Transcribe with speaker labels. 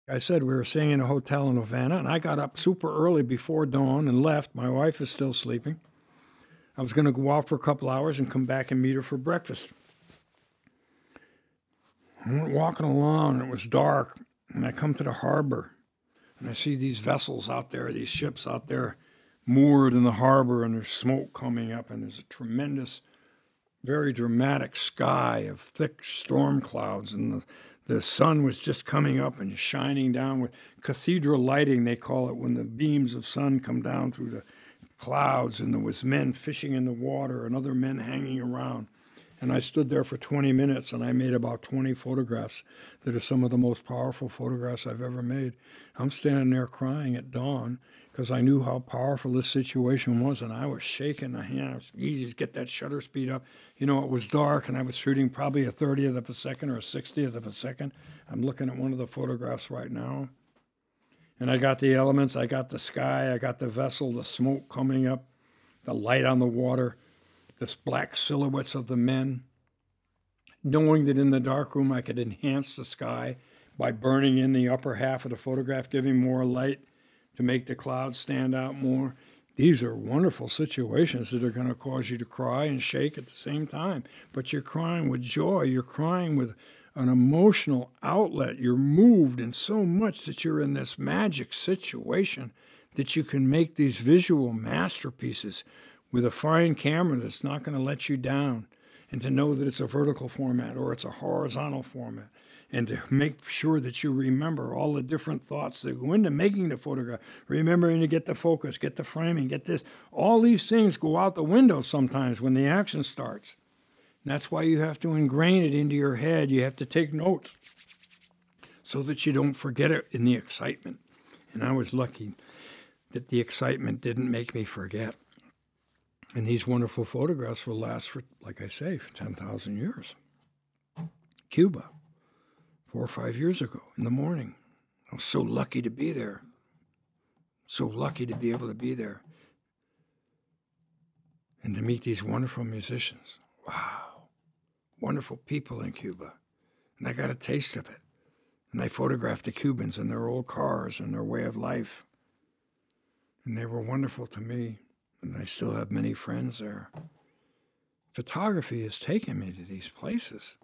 Speaker 1: I said, we were staying in a hotel in Havana, and I got up super early before dawn and left. My wife is still sleeping. I was going to go out for a couple hours and come back and meet her for breakfast. I went walking along, and it was dark, and I come to the harbor, and I see these vessels out there, these ships out there moored in the harbor, and there's smoke coming up, and there's a tremendous, very dramatic sky of thick storm clouds, and the sun was just coming up and shining down with cathedral lighting, they call it, when the beams of sun come down through the clouds, and there was men fishing in the water and other men hanging around. And I stood there for 20 minutes, and I made about 20 photographs that are some of the most powerful photographs I've ever made. I'm standing there crying at dawn because I knew how powerful this situation was, and I was shaking. I was easy to get that shutter speed up. You know, it was dark, and I was shooting probably a 30th of a second or a 60th of a second. I'm looking at one of the photographs right now. And I got the elements. I got the sky. I got the vessel, the smoke coming up, the light on the water, the black silhouettes of the men, knowing that in the darkroom I could enhance the sky by burning in the upper half of the photograph, giving more light to make the clouds stand out more. These are wonderful situations that are going to cause you to cry and shake at the same time. But you're crying with joy. You're crying with an emotional outlet. You're moved in so much that you're in this magic situation that you can make these visual masterpieces with a fine camera that's not going to let you down, and to know that it's a vertical format or it's a horizontal format, and to make sure that you remember all the different thoughts that go into making the photograph, remembering to get the focus, get the framing, get this. All these things go out the window sometimes when the action starts. And that's why you have to ingrain it into your head. You have to take notes so that you don't forget it in the excitement. And I was lucky that the excitement didn't make me forget. And these wonderful photographs will last for, like I say, for 10,000 years. Cuba, 4 or 5 years ago in the morning. I was so lucky to be there. So lucky to be able to be there. And to meet these wonderful musicians. Wow. Wonderful people in Cuba. And I got a taste of it. And I photographed the Cubans and their old cars and their way of life. And they were wonderful to me. And I still have many friends there. Photography has taken me to these places.